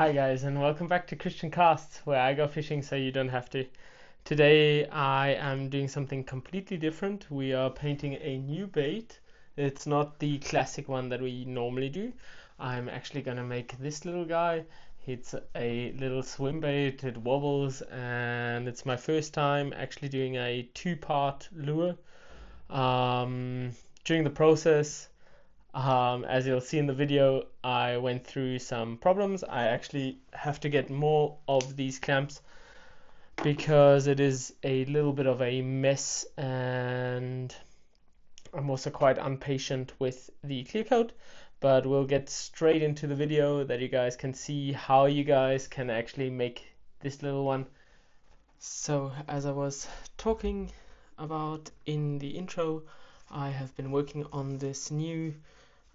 Hi guys, and welcome back to Christian Casts, where I go fishing so you don't have to. Today I am doing something completely different. We are painting a new bait. It's not the classic one that we normally do. I'm actually gonna make this little guy. It's a little swim bait, it wobbles, and it's my first time actually doing a two-part lure. During the process, as you'll see in the video, I went through some problems. I actually have to get more of these clamps because it is a little bit of a mess, and I'm also quite impatient with the clear coat. But we'll get straight into the video that you guys can see how you guys can actually make this little one. So as I was talking about in the intro, I have been working on this new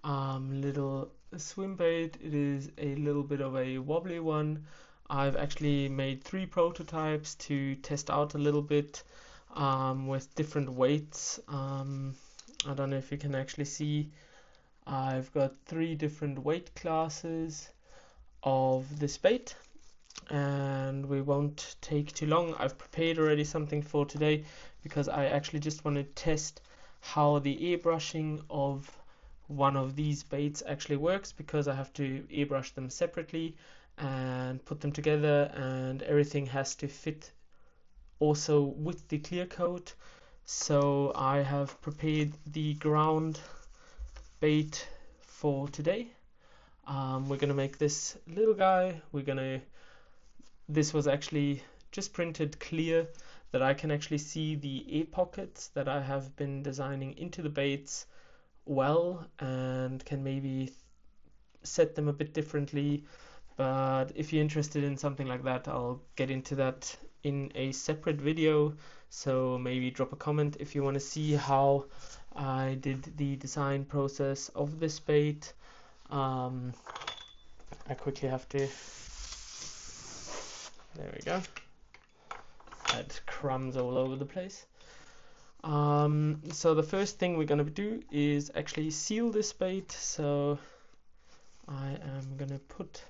little swim bait. It is a little bit of a wobbly one. I've actually made 3 prototypes to test out a little bit with different weights. I don't know if you can actually see. I've got 3 different weight classes of this bait, and we won't take too long. I've prepared already something for today because I actually just want to test how the airbrushing of one of these baits actually works, because I have to airbrush them separately and put them together, and everything has to fit also with the clear coat. So I have prepared the ground bait for today. We're gonna make this little guy. This was actually just printed clear that I can actually see the air pockets that I have been designing into the baits well, and can maybe set them a bit differently. But if you're interested in something like that, I'll get into that in a separate video, so maybe drop a comment if you want to see how I did the design process of this bait. I quickly have to, there we go, had crumbs all over the place. So the first thing we're going to do is actually seal this bait. So I am going to put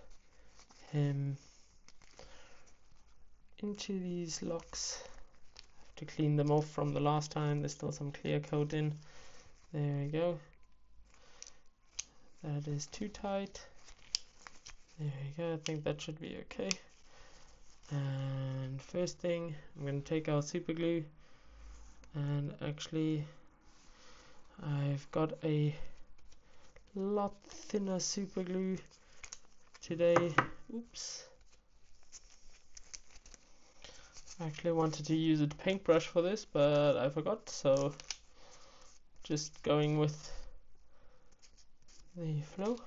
him into these locks. I have to clean them off from the last time. There's still some clear coat in. There we go. That is too tight. There we go. I think that should be okay. And first thing, I'm going to take out super glue. And actually, I've got a lot thinner super glue today. Oops. I actually wanted to use a paintbrush for this, but I forgot, so just going with the flow.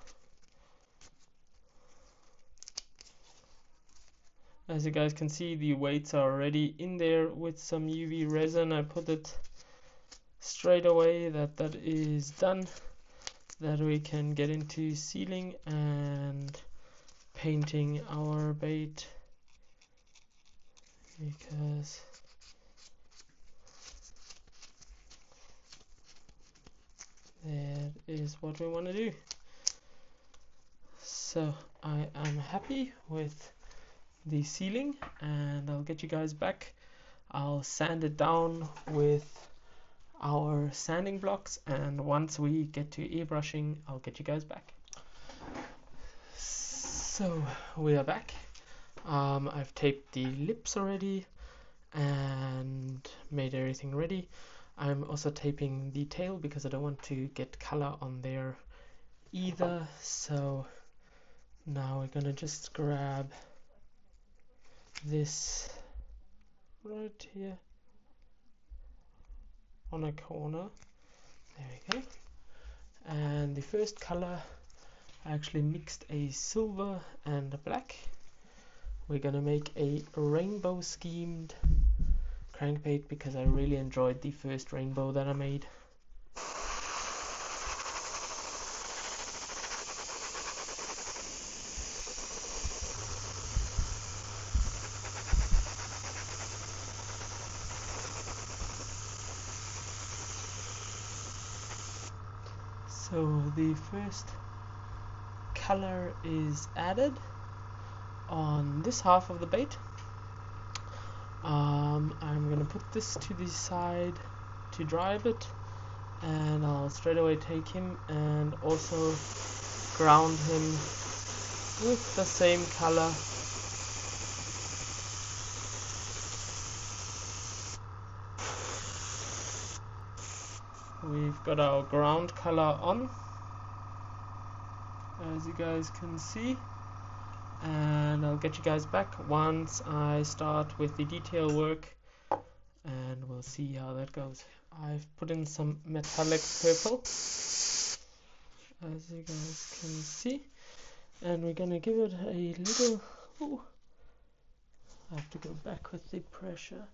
As you guys can see, the weights are already in there with some UV resin. I put it straight away that is done, that we can get into sealing and painting our bait, because that is what we want to do. So I am happy with the sealing, and I'll get you guys back. I'll sand it down with our sanding blocks, and once we get to airbrushing, I'll get you guys back. So we are back. I've taped the lips already and made everything ready. I'm also taping the tail because I don't want to get color on there either. So now we're gonna just grab this right here on a corner. There we go. And the first color, I actually mixed a silver and a black. We're gonna make a rainbow schemed crankbait because I really enjoyed the first rainbow that I made. So the first color is added. on this half of the bait. I'm gonna put this to the side to dry a bit, and I'll straight away take him and also ground him with the same color. We've got our ground color on, as you guys can see, and I'll get you guys back once I start with the detail work, and we'll see how that goes. I've put in some metallic purple, as you guys can see, and we're gonna give it a little, ooh, I have to go back with the pressure.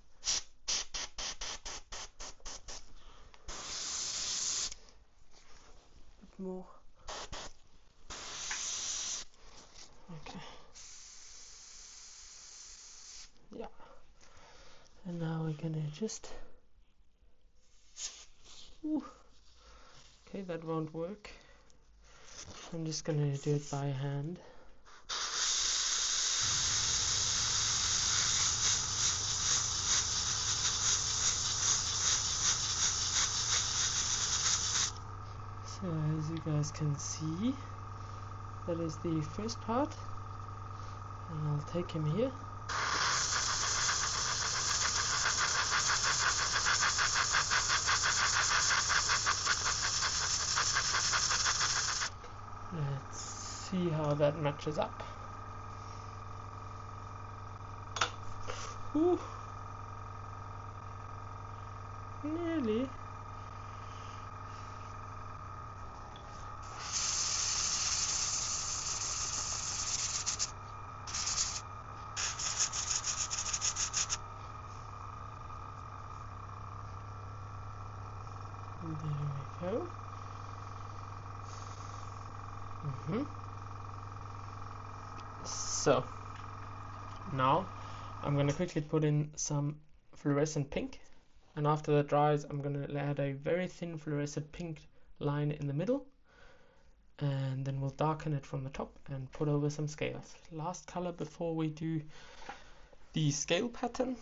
More. Okay. Yeah. And now we're gonna just. Ooh. Okay, that won't work. I'm just gonna do it by hand. So as you guys can see, that is the first part, and I'll take him here. Let's see how that matches up. Ooh. Nearly. There we go. So now I'm going to quickly put in some fluorescent pink, and after that dries I'm going to add a very thin fluorescent pink line in the middle, and then we'll darken it from the top and put over some scales. Last color before we do the scale pattern.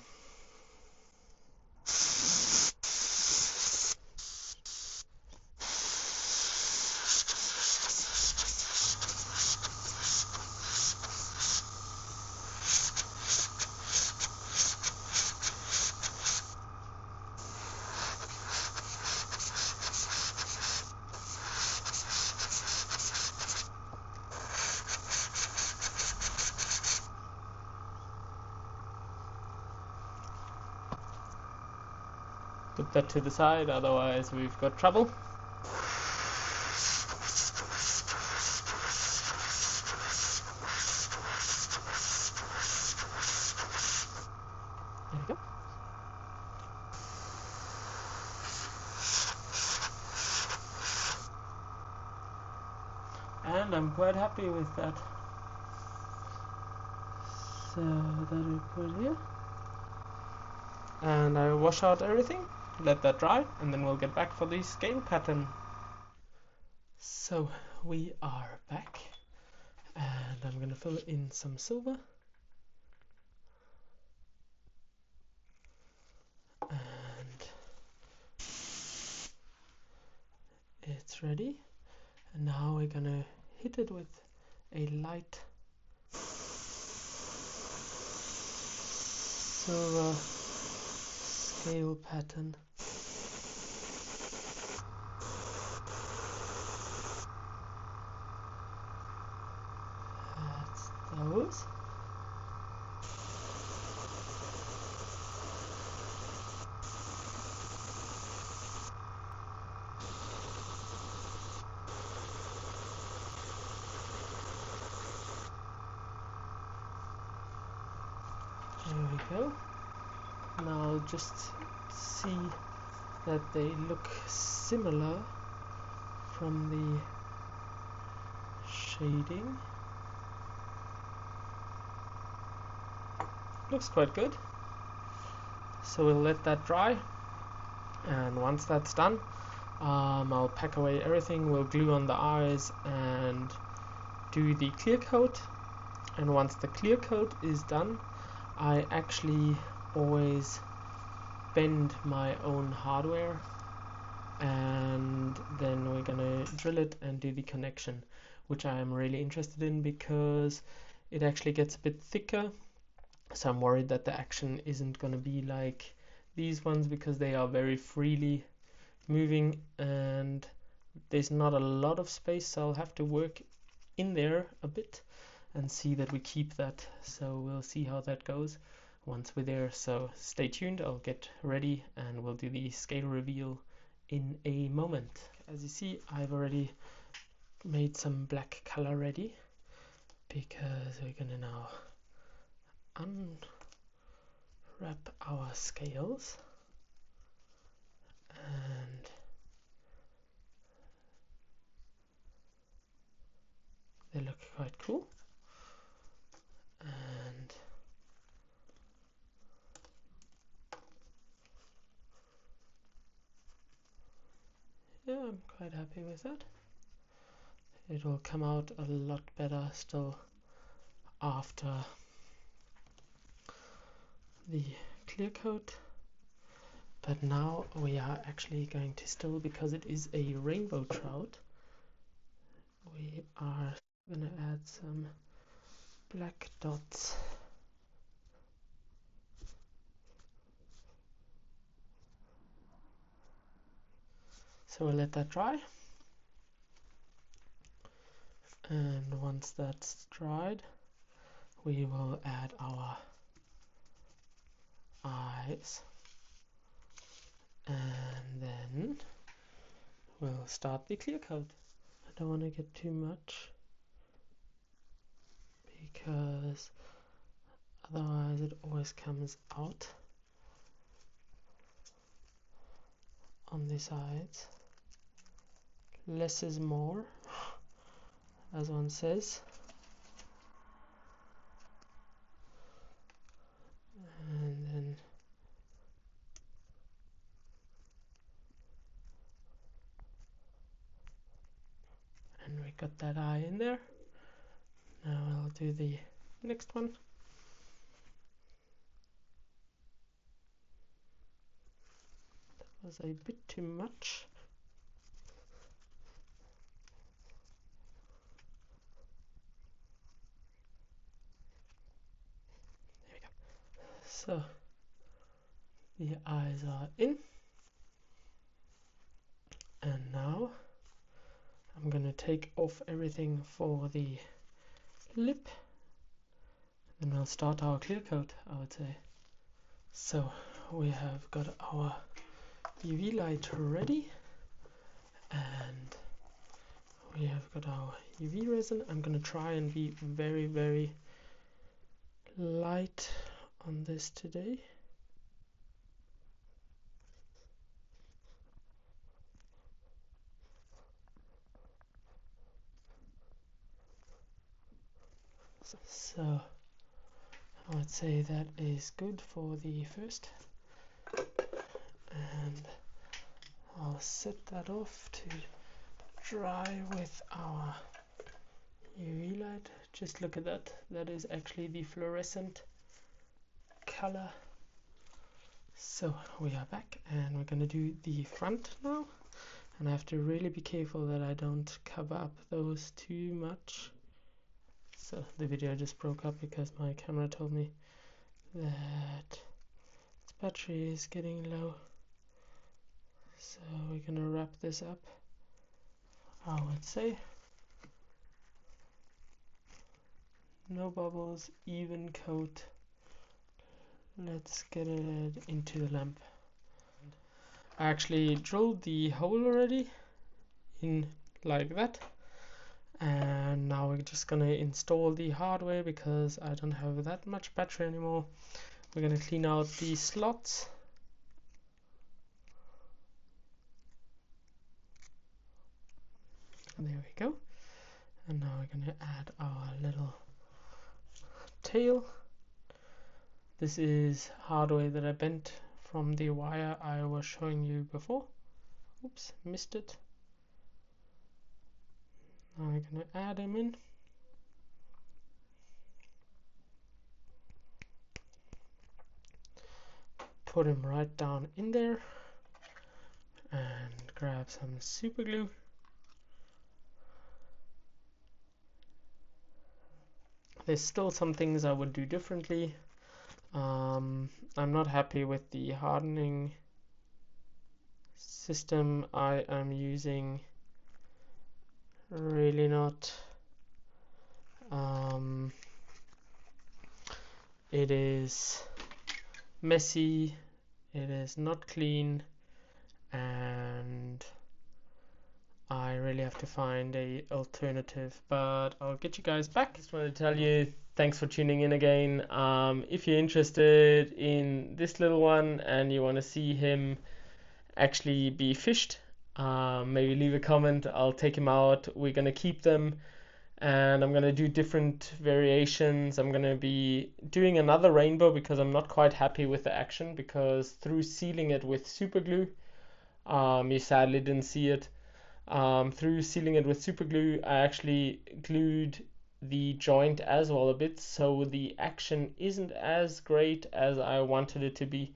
Put that to the side, otherwise we've got trouble. There we go. And I'm quite happy with that. So that we put here. And I wash out everything, let that dry, and then we'll get back for the scale pattern. So we are back, and I'm going to fill in some silver. And it's ready. And now we're going to hit it with a light silver scale pattern. That's those. There we go. Now just see that they look similar from the shading. Looks quite good. So we'll let that dry, and once that's done, I'll pack away everything. We'll glue on the eyes and do the clear coat, And once the clear coat is done, I actually always bend my own hardware, and then we're gonna drill it and do the connection, which I am really interested in because it actually gets a bit thicker. So I'm worried that the action isn't gonna be like these ones because they are very freely moving and there's not a lot of space, so I'll have to work in there a bit and see that we keep that. So we'll see how that goes once we're there, so stay tuned. I'll get ready and we'll do the scale reveal in a moment. As you see, I've already made some black color ready because we're gonna now unwrap our scales, and they look quite cool. And yeah, I'm quite happy with that. It will come out a lot better still after the clear coat. But now we are actually going to still, because it is a rainbow trout, we are gonna add some black dots. So we'll let that dry, and once that's dried, we will add our eyes, and then we'll start the clear coat. I don't want to get too much because otherwise it always comes out on the sides. Less is more, as one says. And we got that eye in there. Now I'll do the next one. That was a bit too much. There we go. So the eyes are in, and now I'm gonna take off everything for the lip, and we'll start our clear coat, I would say. So we have got our UV light ready, and we have got our UV resin. I'm gonna try and be very, very light on this today. So I would say that is good for the first, and I'll set that off to dry with our UV light. Just look at that, that is actually the fluorescent color. So we are back and we're gonna do the front now, and I have to really be careful that I don't cover up those too much. So the video just broke up because my camera told me that its battery is getting low. So we're gonna wrap this up, I would say. No bubbles, even coat. Let's get it into the lamp. I actually drilled the hole already in like that, and now we're just gonna install the hardware because I don't have that much battery anymore. We're gonna clean out the slots. And there we go. And now we're gonna add our little tail. This is hardware that I bent from the wire I was showing you before. Oops, missed it. Now we're gonna add them in. put him right down in there and grab some super glue. There's still some things I would do differently. I'm not happy with the hardening system I am using. Really not. It is messy, it is not clean, and I really have to find a alternative, but I'll get you guys back. Just want to tell you thanks for tuning in again. If you're interested in this little one and you want to see him actually be fished, maybe leave a comment. I'll take him out. We're gonna keep them, and I'm gonna do different variations. I'm gonna be doing another rainbow because I'm not quite happy with the action, because through sealing it with super glue, you sadly didn't see it. Through sealing it with super glue, I actually glued the joint as well a bit, so the action isn't as great as I wanted it to be.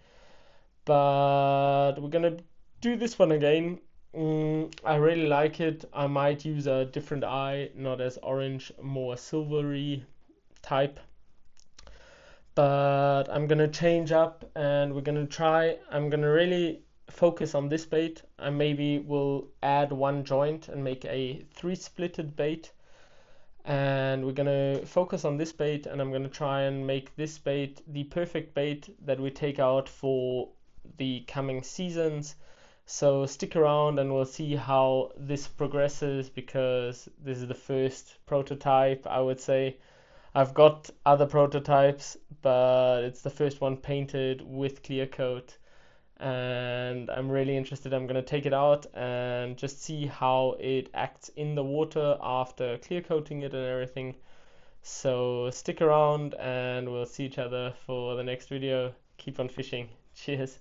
But we're gonna do this one again. I really like it. I might use a different eye, not as orange, more silvery type. But I'm gonna change up and we're gonna try. I'm gonna really focus on this bait. I maybe will add one joint and make a 3-splitted bait. And we're gonna focus on this bait, and I'm gonna try and make this bait the perfect bait that we take out for the coming seasons. So stick around and we'll see how this progresses, because this is the first prototype, I would say. I've got other prototypes, but it's the first one painted with clear coat, and I'm really interested. I'm going to take it out and just see how it acts in the water after clear coating it and everything. So stick around and we'll see each other for the next video. Keep on fishing. Cheers.